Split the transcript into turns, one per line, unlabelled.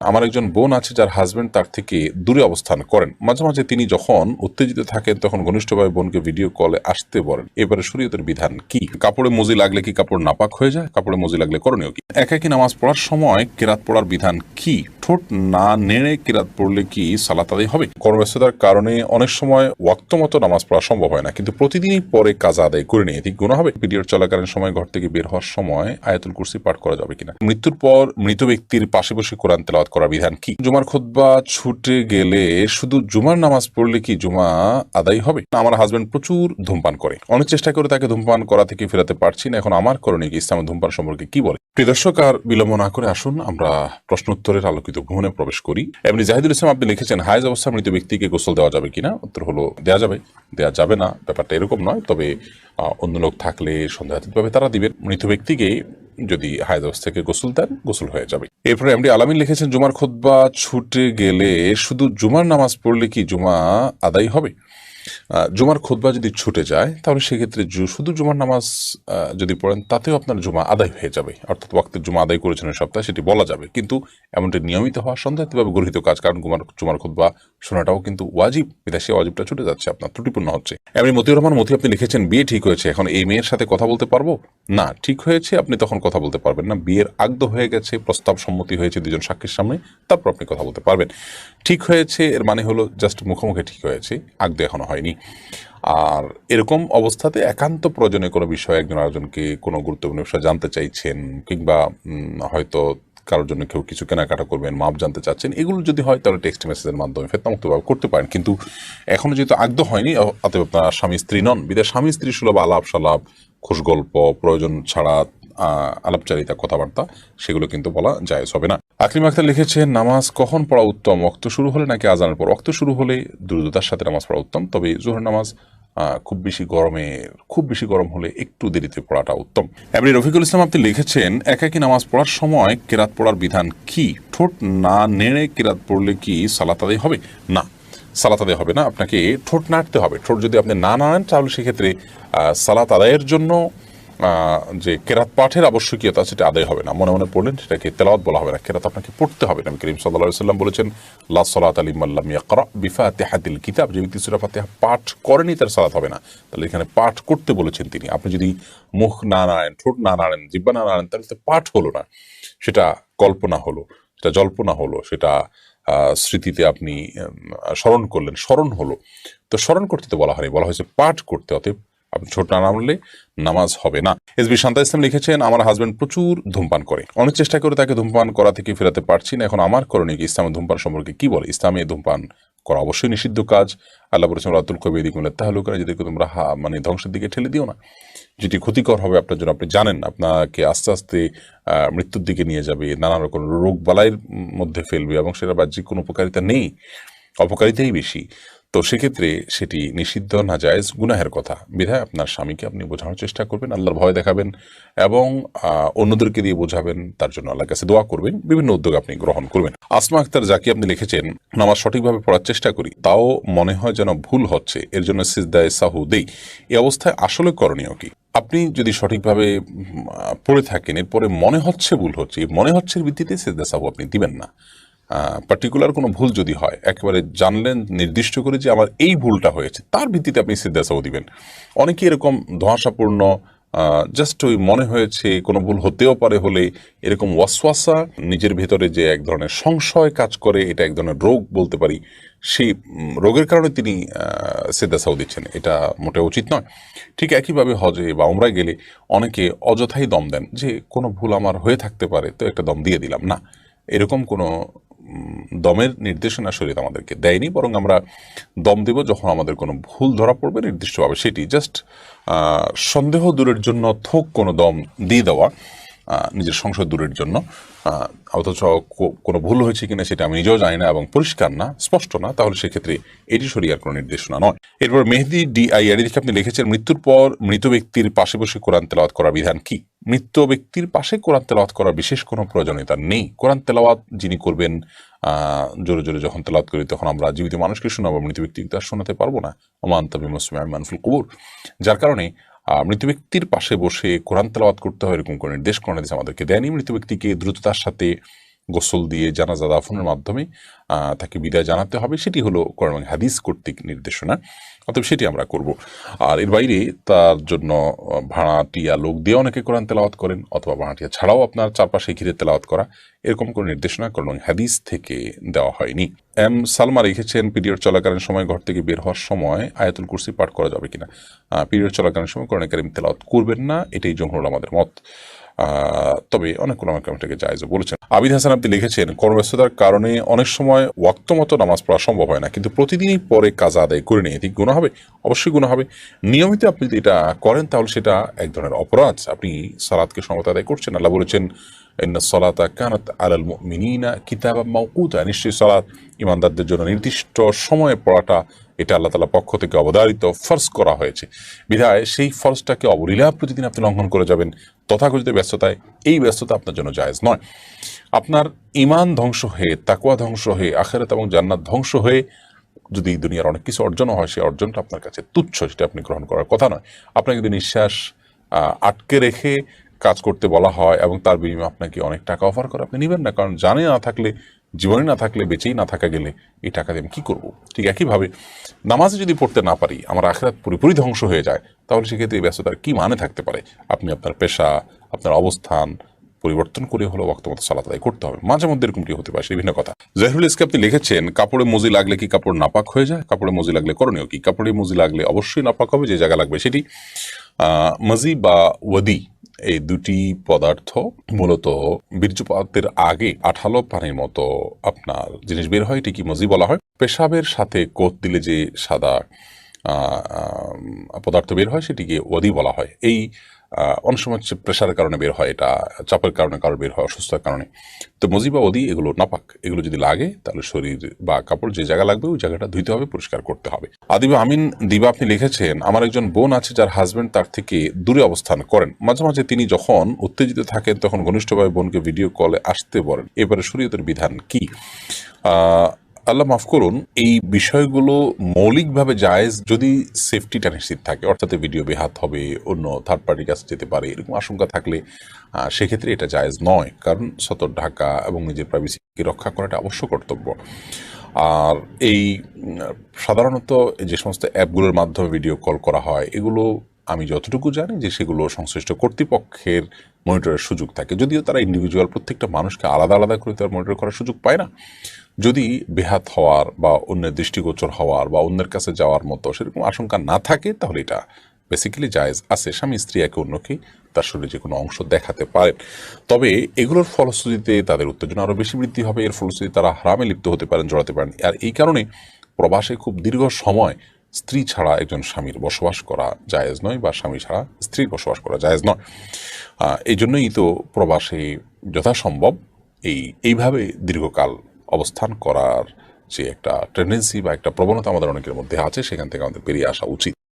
আমার একজন বোন আছে যার হাজবেন্ড তার থেকে দূরে অবস্থান করেন। মাঝে মাঝে তিনি যখন উত্তেজিত থাকেন তখন ঘনিষ্ঠভাবে বোনকে ভিডিও কলে আসতে বলেন। এবারে শরীয়তের বিধান কি? কাপড়ে মজি লাগলে কি কাপড় নাপাক হয়ে যায়? কাপড়ে মজি লাগলে করণীয় কি? একাকী নামাজ পড়ার সময় কেরাত পড়ার বিধান কি? ঠোঁট না নেড়ে কেরাত পড়লে কি সালাত আদায় হবে? কর্মব্যস্ততার কারণে অনেক সময় ওয়াক্ত মতো নামাজ পড়া সম্ভব হয় না, কিন্তু প্রতিদিনই পরে কাজা আদায় করে নিয়ে ঠিক গুনাহ হবে? পিরিয়ড চলাকালীন সময় ঘর থেকে বের হওয়ার সময় আয়াতুল কুরসি পাঠ করা যাবে কিনা? মৃত্যুর পর মৃত ব্যক্তির পাশে বসে কোরআন তেলাওয়াত করার বিধান কি? জুমার খুতবা ছুটে গেলে শুধু জুমার নামাজ পড়লে কি জুমা আদায় হবে? আমার হাজবেন্ড প্রচুর ধূমপান করে, অনেক চেষ্টা করে তাকে ধূমপান করা থেকে ফেরাতে পারছি না। এখন আমার করণীয় কি? ইসলামের ধূমপান সম্পর্কে কি বলে? প্রিয় দর্শক, আর বিলম্ব না করে আসুন আমরা প্রশ্নোত্তরের আলোকিত ভ্রমণে প্রবেশ করি। এমনি জাহিদুল ইসলাম আপনি লিখেছেন, হায়েজ অবস্থা মৃত ব্যক্তিকে গোসল দেওয়া যাবে কিনা? উত্তর হলো দেওয়া যাবে, দেওয়া যাবে না ব্যাপারটা এরকম নয়, তবে অন্য লোক থাকলে সন্দেহাতীতভাবে তারা দিবেন। মৃত ব্যক্তিকে যদি হায়েজ অবস্থাকে গোসল দেন, গোসল হয়ে যাবে। এরপরে এমডি আলামিন লিখেছেন, জুমার খুতবা ছুটে গেলে শুধু জুমার নামাজ পড়লে কি জুমা আদায় হবে? জুমার খুতবা যদি ছুটে যায় তাহলে সেক্ষেত্রে শুধু জুমার নামাজ যদি পড়েন তাতেও আপনার জুমা আদায় হয়ে যাবে, অর্থাৎ ওয়াক্তের জুমা আদায় করেছেন ওই সপ্তাহে, সেটি বলা যাবে। কিন্তু এমনটি নিয়মিত হওয়া সন্দেহাতীতভাবে গর্হিত কাজ, কারণ জুমার খুতবা শোনাটাও কিন্তু ওয়াজিব, বিদেশে ওয়াজিবটা ছুটে যাচ্ছে, আপনার ত্রুটিপূর্ণ হচ্ছে। এমনি মতিউর রহমান মতি আপনি লিখেছেন, বিয়ে ঠিক হয়েছে, এখন এই মেয়ের সাথে কথা বলতে পারবো? না, ঠিক হয়েছে আপনি তখন কথা বলতে পারবেন না। বিয়ের আগদ হয়ে গেছে, প্রস্তাব সম্মতি হয়েছে দুজন সাক্ষীর সামনে, তারপর আপনি কথা বলতে পারবেন। ঠিক হয়েছে এর মানে হলো জাস্ট মুখোমুখি ঠিক হয়েছে, আগদ এখনো হয়নি। আর এরকম অবস্থাতে একান্ত প্রয়োজনীয় কোনো বিষয় একজন আরেকজনকে কোনো গুরুত্বপূর্ণ বিষয় জানতে চাইছেন, কিংবা হয়তো কারোর জন্য কেউ কিছু কেনাকাটা করবেন, মাপ জানতে চাচ্ছেন, এগুলো যদি হয় তাহলে টেক্সট মেসেজের মাধ্যমে ফেতনামুক্তভাবে করতে পারেন। কিন্তু এখনো যেহেতু আগদ হয়নি, অতএব আপনার স্বামী স্ত্রী নন, বিদেশ স্বামী স্ত্রী সুলভ আলাপ সালাপ, খুশ গল্প, প্রয়োজন ছাড়া আলাপচারিতা, কথাবার্তা, সেগুলো কিন্তু বলা জায়েজ হবে না। আকলিম আক্তার লিখেছেন, নামাজ কখন পড়া উত্তম? ওয়াক্ত শুরু হলে নাকি আজানের পর? ওয়াক্ত শুরু হলে দ্রুততার সাথে নামাজ পড়া উত্তম, তবে জোহর নামাজ খুব বেশি গরম হলে একটু দেরিতে পড়াটা উত্তম। এমনি রফিকুল ইসলাম আপনি লিখেছেন, একাকী নামাজ পড়ার সময় কেরাত পড়ার বিধান কি? ঠোঁট না নেড়ে কেরাত পড়লে কি সালাত আদায় হবে? না, সালাত আদায় হবে না, আপনাকে ঠোঁট নাড়তে হবে। ঠোঁট যদি আপনি না নাড়েন তাহলে সেক্ষেত্রে সালাত আদায়ের জন্য যে কেরাত পাঠের আবশ্যকীয়তা সেটা আদায় হবে না। মনে মনে পড়লেন, সেটাকে তেলাওয়াত বলা হবে না, কেরাত আপনাকে পড়তে হবে। নবী করিম সাল্লাল্লাহু আলাইহি ওয়াসাল্লাম বলেছেন, লা সালাতা লিমান লাম ইয়াকরা বিফাতিহাতিল কিতাব, যে ব্যক্তি সূরা ফাতিহা পাঠ করেনি তার সালাত হবে না। তাহলে এখানে পাঠ করতে বলেছেন তিনি। আপনি যদি মুখ না নাড়েন, ঠোঁট না নাড়েন, জিহ্বা না নাড়েন, তাহলে তো পাঠ হলো না, সেটা কল্পনা হলো, সেটা জল্পনা হলো, সেটা স্মৃতিতে আপনি স্মরণ করলেন, স্মরণ হলো। তো স্মরণ করতে তো বলা হয়নি, বলা হয়েছে পাঠ করতে। অতএব আপনি ছোট না নামলে নামাজ হবে না। এসবি শান্তা ইসলাম লিখেছেন, আমার হাজবেন্ড প্রচুর ধূমপান করে, অনেক চেষ্টা করে তাকে ধূমপান করা থেকে ফেরাতে পারছি না। এখন আমার করণীয় কি? ইসলামের ধূমপান সম্পর্কে কি বলে? ইসলামে ধূমপান করা অবশ্যই নিষিদ্ধ কাজ। আল্লাহ বলেছেন, রাতুল কবি এদিক তাহলুকা, যেদিকে তোমরা মানে ধ্বংসের দিকে ঠেলে দিও না, যেটি ক্ষতিকর হবে আপনার জন্য। আপনি জানেন আপনাকে আস্তে আস্তে মৃত্যুর দিকে নিয়ে যাবে, নানা রকম রোগ বালাইয়ের মধ্যে ফেলবে, এবং সেটা বাহ্যিক কোনো উপকারিতা নেই, অপকারিতাই বেশি। তো সেক্ষেত্রে সেটি নিষিদ্ধ, নাজায়েজ, গুনাহের কথা। বিধায় আপনার স্বামীকে আপনি বোঝানোর চেষ্টা করবেন, আল্লাহর ভয় দেখাবেন, এবং অন্যদেরকে দিয়ে বোঝাবেন, তার জন্য আল্লাহর কাছে দোয়া করবেন, বিভিন্ন উদ্যোগ আপনি গ্রহণ করবেন। আসমা আক্তার জাকি আপনি লিখেছেন, নামাজ সঠিকভাবে পড়ার চেষ্টা করি, তাও মনে হয় যেন ভুল হচ্ছে, এর জন্য সিজদায়ে সাহু দেই। এই অবস্থায় আসলে করণীয় কি? আপনি যদি সঠিকভাবে পড়ে থাকেন, এরপরে মনে হচ্ছে ভুল হচ্ছে, এই মনে হচ্ছে ভিত্তিতে সিজদা সাহু আপনি দিবেন না। পার্টিকুলার কোনো ভুল যদি হয়, একেবারে জানলেন নির্দিষ্ট করে যে আমার এই ভুলটা হয়েছে, তার ভিত্তিতে আপনি সিজদা সাহু দিবেন। অনেকে এরকম ধোঁয়াশাপূর্ণ, জাস্ট ওই মনে হয়েছে কোনো ভুল হতেও পারে হলে এরকম ওয়াসওয়াসা, নিজের ভেতরে যে এক ধরনের সংশয় কাজ করে, এটা এক ধরনের রোগ বলতে পারি, সেই রোগের কারণে তিনি সিজদা সাহু দিচ্ছেন, এটা মোটেও উচিত নয়। ঠিক একইভাবে হজে বা উমরায় গেলে অনেকে অযথাই দম দেন, যে কোনো ভুল আমার হয়ে থাকতে পারে তো একটা দম দিয়ে দিলাম। না, এরকম কোনো দমের নির্দেশনা শরীয়ত আমাদেরকে দেয়নি, বরং আমরা দম দেব যখন আমাদের কোনো ভুল ধরা পড়বে নির্দিষ্টভাবে, সেটি জাস্ট সন্দেহ দূরের জন্য থোক কোনো দম দিয়ে দেওয়া, নিজের সংশয় দূরের জন্য। অথচ কোনো ভুল হয়েছে কিনা সেটা আমি নিজেও জানি না এবং পরিষ্কার না, স্পষ্ট না, তাহলে সেক্ষেত্রে এটি শরীয়তের কোনো নির্দেশনা নয়। এরপর মেহেদি DIR দেখে আপনি লিখেছেন, মৃত্যুর পর মৃত ব্যক্তির পাশে বসে কোরআন তেলাওয়াত করার বিধান কি? মৃত ব্যক্তির পাশে কোরআন তেলাওয়াত করার বিশেষ কোনো প্রয়োজনীয়তা নেই। কোরআন তেলাওয়াত যিনি করবেন, জোরে জোরে যখন তেলাওয়াত করি তখন আমরা জীবিত মানুষকে শোনাবো, মৃত ব্যক্তিকে তার শোনাতে পারবো না। ওমান তাবি মুসলিম মানফুল কুবুর, যার কারণে মৃত ব্যক্তির পাশে বসে কোরআন তেলাওয়াত করতে হয় এরকম কোনো নির্দেশ কোরআন হাদিস আমাদেরকে দেয়নি। মৃত ব্যক্তিকে দ্রুততার সাথে গোসল দিয়ে জানাজা দাফনের মাধ্যমে তাকে বিদায় জানাতে হবে, সেটি হলো কোরআন এবং হাদিস কর্তৃক নির্দেশনা, অতএব সেটি আমরা করব। আর এর বাইরে তার জন্য ভাড়াটিয়া লোক দিয়ে অনেকে কোরআন তেলাওয়াত করেন, অথবা ভাড়াটিয়া ছাড়াও আপনার চারপাশে ঘিরে তেলাওয়াত করা, এরকম কোনো নির্দেশনা কোরআন এবং হাদিস থেকে দেওয়া হয়নি। এম সালমা লিখেছেন, পিরিয়ড চলাকালীন সময় ঘর থেকে বের হওয়ার সময় আয়াতুল কুরসি পাঠ করা যাবে কিনা? পিরিয়ড চলাকালীন সময় কোরআন কারীম তেলাওয়াত করবেন না, এটাই জমহুর আমাদের মত। তবে অনেক ওলামা কেরাম এটাকে জায়েজও বলেছেন। আবিদ হাসান আপনি লিখেছেন, কর্মব্যস্ততার কারণে অনেক সময় ওয়াক্ত মতো নামাজ পড়া সম্ভব হয় না, কিন্তু প্রতিদিনই পরে কাজা আদায় করে নিয়ে ঠিক গুনাহ হবে? অবশ্যই গুনাহ হবে। নিয়মিত আপনি যদি এটা করেন তাহলে সেটা এক ধরনের অপরাধ, আপনি সালাতকে সমতা আদায় করছেন। আল্লাহ বলেছেন, ইন্না সলাতা কানাত আলাল মুমিনিনা কিতাবাম মাওকুতা, নিশ্চয়ই সালাত ইমানদারদের জন্য নির্দিষ্ট সময়ে পড়াটা এটা আল্লাহ তাআলার পক্ষ থেকে অবধারিত ফরজ করা হয়েছে। বিধায় সেই ফরজটাকে অবলীলা প্রতিদিন আপনি লঙ্ঘন করে যাবেন তথাকথিত ব্যস্ততায়, এই ব্যস্ততা আপনার জন্য জায়েজ নয়। আপনার ঈমান ধ্বংস হয়ে, তাকওয়া ধ্বংস হয়ে, আখিরাত এবং জান্নাত ধ্বংস হয়ে যদি দুনিয়ার অনেক কিছু অর্জনও হয়, সেই অর্জনটা আপনার কাছে তুচ্ছ, সেটা আপনি গ্রহণ করার কথা নয়। আপনাকে যদি নিঃশ্বাস আটকে রেখে কাজ করতে বলা হয় এবং তার বিনিময়ে আপনাকে অনেক টাকা অফার করে, আপনি নেবেন না, কারণ জানে না থাকলে, জীবনে না থাকলে, বেঁচেই না থাকা গেলে এই টাকা দিয়ে আমি কী করবো? ঠিক একইভাবে নামাজে যদি পড়তে না পারি, আমার আখিরাত পুরোপুরি ধ্বংস হয়ে যায়, তাহলে সেক্ষেত্রে এই ব্যস্ততার কী মানে থাকতে পারে? আপনি আপনার পেশা, আপনার অবস্থান পরিবর্তন করে হলো ওয়াক্তমতো সালাত আদায় করতে হবে। মাঝে মধ্যে এরকমটি হতে পারে, সেই ভিন্ন কথা। জহিরুল ইসলাম আপনি লিখেছেন, কাপড়ে মজি লাগলে কি কাপড় নাপাক হয়ে যায়? কাপড়ে মজি লাগলে করণীয় কি? কাপড়ে মজি লাগলে অবশ্যই নাপাক হবে, যে জায়গা লাগবে সেটি। মজি বা ওয়াদি এই দুটি পদার্থ মূলত বীর্যপাতের আগে আঠালো পানির মতো আপনার জিনিস বের হয়, এটি কি মজি বলা হয়। পেশাবের সাথে কোত দিলে যে সাদা পদার্থ বের হয় সেটিকে ওয়াদি বলা হয়। এই অনেক সময় হচ্ছে প্রেশারের কারণে বের হয়, এটা চাপের কারণে কারো বের হয়, অসুস্থতার কারণে। তো মজি বা ওদি এগুলো নাপাক, এগুলো যদি লাগে তাহলে শরীর বা কাপড় যে জায়গা লাগবে ওই জায়গাটা ধুইতে হবে, পরিষ্কার করতে হবে। আদিবা আমিন দিবা আপনি লিখেছেন, আমার একজন বোন আছে যার হাজবেন্ড তার থেকে দূরে অবস্থান করেন। মাঝে মাঝে তিনি যখন উত্তেজিত থাকেন তখন ঘনিষ্ঠভাবে বোনকে ভিডিও কলে আসতে বলেন, এবারে শরীয়তের বিধান কি? আল্লাহ মাফ করুন, এই বিষয়গুলো মৌলিকভাবে জায়েজ যদি সেফটিটা নিশ্চিত থাকে, অর্থাৎ ভিডিও বেহাত হবে, অন্য থার্ড পার্টির কাছে যেতে পারে, এরকম আশঙ্কা থাকলে সেক্ষেত্রে এটা জায়েজ নয়, কারণ সতর্ক ঢাকা এবং নিজের প্রাইভেসিকে রক্ষা করাটা অবশ্য কর্তব্য। আর এই সাধারণত যে সমস্ত অ্যাপগুলোর মাধ্যমে ভিডিও কল করা হয়, এগুলো আমি যতটুকু জানি যে সেগুলো সংশ্লিষ্ট কর্তৃপক্ষের মনিটরের সুযোগ থাকে, যদিও তারা ইন্ডিভিজুয়াল প্রত্যেকটা মানুষকে আলাদা আলাদা করে তার মনিটর করার সুযোগ পায় না। যদি বেহাত হওয়ার বা অন্যের দৃষ্টিগোচর হওয়ার বা অন্যের কাছে যাওয়ার মতো সেরকম আশঙ্কা না থাকে, তাহলে এটা বেসিক্যালি জায়েজ আছে। স্বামী স্ত্রী একে অন্যকে তার শরীরে যে কোনো অংশ দেখাতে পারেন, তবে এগুলোর ফলশ্রুতিতে তাদের উত্তেজনা আরও বেশি বৃদ্ধি হবে, এর ফলশ্রুতিতে তারা হারামে লিপ্ত হতে পারেন, জড়াতে পারেন। আর এই কারণে প্রবাসে খুব দীর্ঘ সময় স্ত্রী ছাড়া একজন স্বামীর বসবাস করা জায়েজ নয়, বা স্বামী ছাড়া স্ত্রীর বসবাস করা জায়েজ নয়। এই জন্যই তো প্রবাসে যথাসম্ভব এইভাবে দীর্ঘকাল অবস্থান করার যে একটা টেন্ডেন্সি বা একটা প্রবণতা আমাদের অনেকের মধ্যে আছে, সেখান থেকে আমাদের বেরিয়ে আসা উচিত।